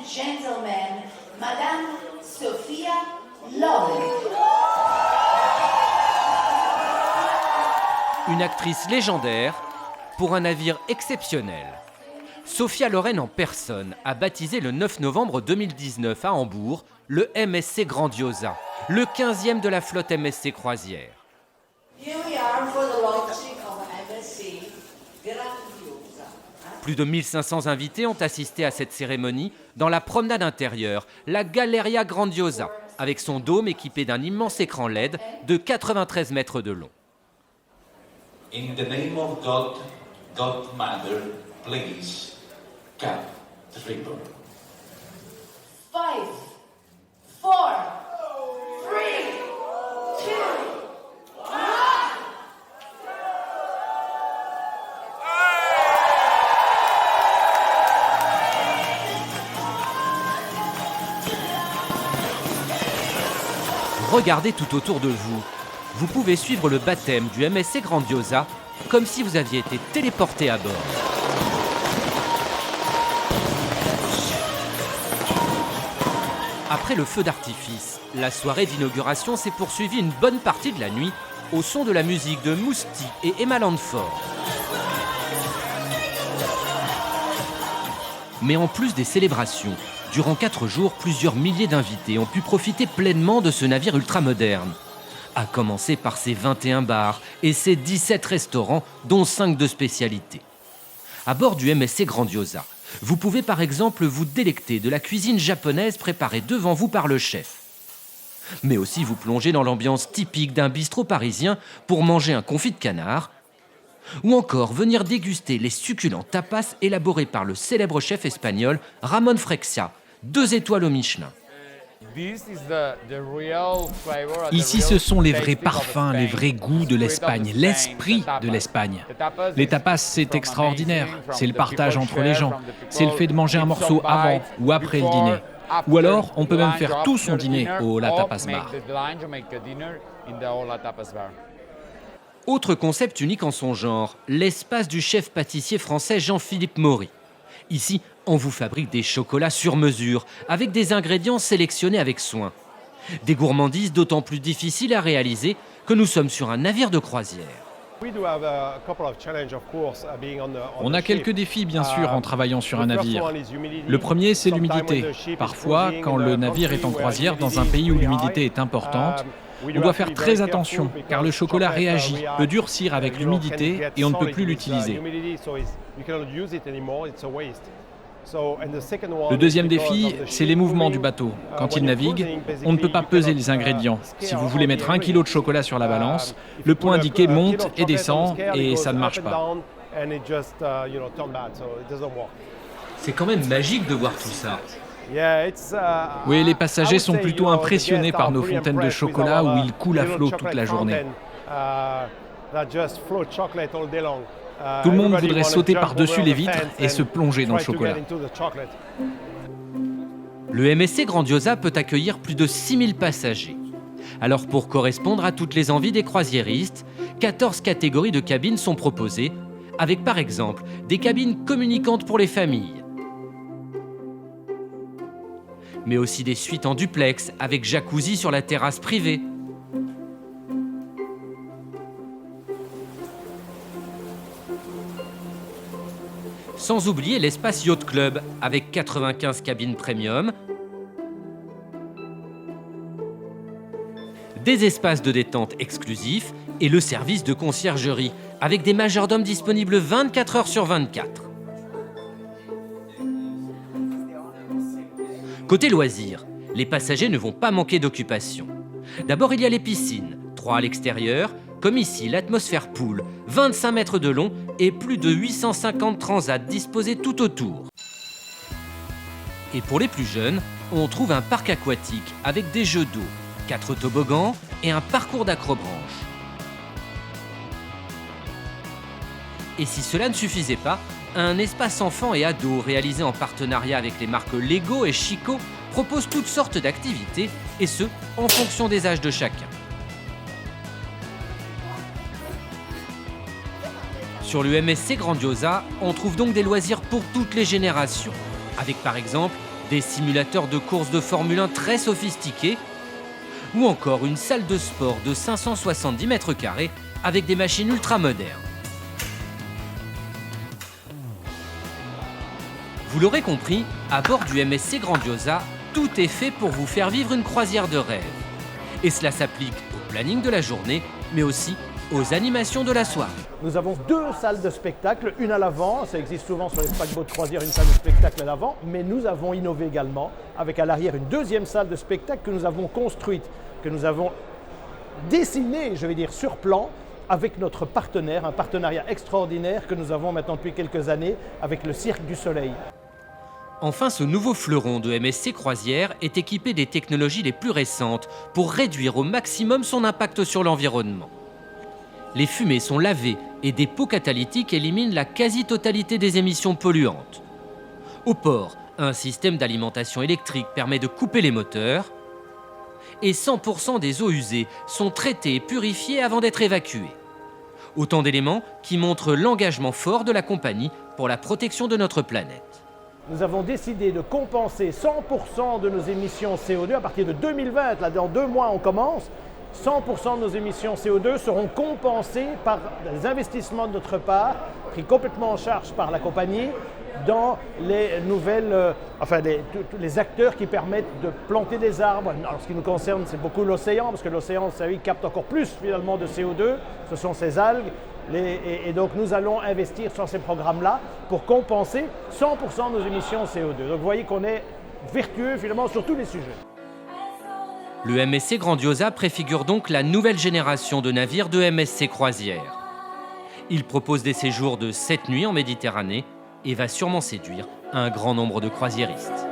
and gentlemen, Madame Sophia Loren. Une actrice légendaire pour un navire exceptionnel. Sophia Loren en personne a baptisé le 9 novembre 2019 à Hambourg le MSC Grandiosa, le 15e de la flotte MSC Croisière. Here we are for the launching of MSC Grandiosa. Plus de 1500 invités ont assisté à cette cérémonie dans la promenade intérieure, la Galleria Grandiosa, avec son dôme équipé d'un immense écran LED de 93 mètres de long. In the name of God, Godmother, please, cap triple. 5, 4, 3, 2, 1. Regardez tout autour de vous. Vous pouvez suivre le baptême du MSC Grandiosa comme si vous aviez été téléporté à bord. Après le feu d'artifice, la soirée d'inauguration s'est poursuivie une bonne partie de la nuit au son de la musique de Mousti et Emma Landford. Mais en plus des célébrations, durant 4 jours, plusieurs milliers d'invités ont pu profiter pleinement de ce navire ultramoderne. À commencer par ses 21 bars et ses 17 restaurants, dont 5 de spécialité. À bord du MSC Grandiosa, vous pouvez par exemple vous délecter de la cuisine japonaise préparée devant vous par le chef. Mais aussi vous plonger dans l'ambiance typique d'un bistrot parisien pour manger un confit de canard, ou encore venir déguster les succulents tapas élaborés par le célèbre chef espagnol Ramon Freixas, 2 étoiles au Michelin. Ici, ce sont les vrais parfums, les vrais goûts de l'Espagne, l'esprit de l'Espagne. Les tapas, c'est extraordinaire. C'est le partage entre les gens. C'est le fait de manger un morceau avant ou après le dîner. Ou alors, on peut même faire tout son dîner au La Tapas Bar. Autre concept unique en son genre, l'espace du chef pâtissier français Jean-Philippe Maury. Ici, on vous fabrique des chocolats sur mesure, avec des ingrédients sélectionnés avec soin. Des gourmandises d'autant plus difficiles à réaliser que nous sommes sur un navire de croisière. On a quelques défis, bien sûr, en travaillant sur un navire. Le premier, c'est l'humidité. Parfois, quand le navire est en croisière dans un pays où l'humidité est importante, on doit faire très attention, car le chocolat réagit, peut durcir avec l'humidité et on ne peut plus l'utiliser. Le deuxième défi, c'est les mouvements du bateau. Quand il navigue, on ne peut pas peser les ingrédients. Si vous voulez mettre 1 kilo de chocolat sur la balance, le point indiqué monte et descend et ça ne marche pas. C'est quand même magique de voir tout ça. Oui, les passagers sont plutôt impressionnés par nos fontaines de chocolat où ils coulent à flot toute la journée. Tout le monde voudrait sauter par-dessus les vitres et se plonger dans le chocolat. Le MSC Grandiosa peut accueillir plus de 6000 passagers. Alors pour correspondre à toutes les envies des croisiéristes, 14 catégories de cabines sont proposées, avec par exemple des cabines communicantes pour les familles. Mais aussi des suites en duplex avec jacuzzi sur la terrasse privée. Sans oublier l'espace Yacht Club avec 95 cabines premium, des espaces de détente exclusifs et le service de conciergerie avec des majordomes disponibles 24 heures sur 24. Côté loisirs, les passagers ne vont pas manquer d'occupation. D'abord, il y a les piscines, 3 à l'extérieur, comme ici l'atmosphère pool, 25 mètres de long et plus de 850 transats disposés tout autour. Et pour les plus jeunes, on trouve un parc aquatique avec des jeux d'eau, 4 toboggans et un parcours d'acrobranche. Et si cela ne suffisait pas, un espace enfants et ados réalisé en partenariat avec les marques Lego et Chico propose toutes sortes d'activités, et ce, en fonction des âges de chacun. Sur le MSC Grandiosa, on trouve donc des loisirs pour toutes les générations, avec par exemple des simulateurs de courses de Formule 1 très sophistiqués, ou encore une salle de sport de 570 mètres carrés avec des machines ultramodernes. Vous l'aurez compris, à bord du MSC Grandiosa, tout est fait pour vous faire vivre une croisière de rêve. Et cela s'applique au planning de la journée, mais aussi aux animations de la soirée. Nous avons 2 salles de spectacle, une à l'avant, ça existe souvent sur les paquebots de croisière, une salle de spectacle à l'avant, mais nous avons innové également avec à l'arrière une 2e salle de spectacle que nous avons construite, que nous avons dessinée, je vais dire, sur plan, avec notre partenaire, un partenariat extraordinaire que nous avons maintenant depuis quelques années avec le Cirque du Soleil. Enfin, ce nouveau fleuron de MSC Croisière est équipé des technologies les plus récentes pour réduire au maximum son impact sur l'environnement. Les fumées sont lavées et des pots catalytiques éliminent la quasi-totalité des émissions polluantes. Au port, un système d'alimentation électrique permet de couper les moteurs et 100% des eaux usées sont traitées et purifiées avant d'être évacuées. Autant d'éléments qui montrent l'engagement fort de la compagnie pour la protection de notre planète. Nous avons décidé de compenser 100% de nos émissions CO2 à partir de 2020. Là, dans 2 mois, on commence. 100% de nos émissions CO2 seront compensées par des investissements de notre part, pris complètement en charge par la compagnie, dans les nouvelles, les acteurs qui permettent de planter des arbres. Alors, ce qui nous concerne, c'est beaucoup l'océan, parce que l'océan, vous savez, capte encore plus finalement de CO2. Ce sont ces algues. Et donc, nous allons investir sur ces programmes-là pour compenser 100% de nos émissions CO2. Donc, vous voyez qu'on est vertueux finalement sur tous les sujets. Le MSC Grandiosa préfigure donc la nouvelle génération de navires de MSC Croisière. Il propose des séjours de 7 nuits en Méditerranée et va sûrement séduire un grand nombre de croisiéristes.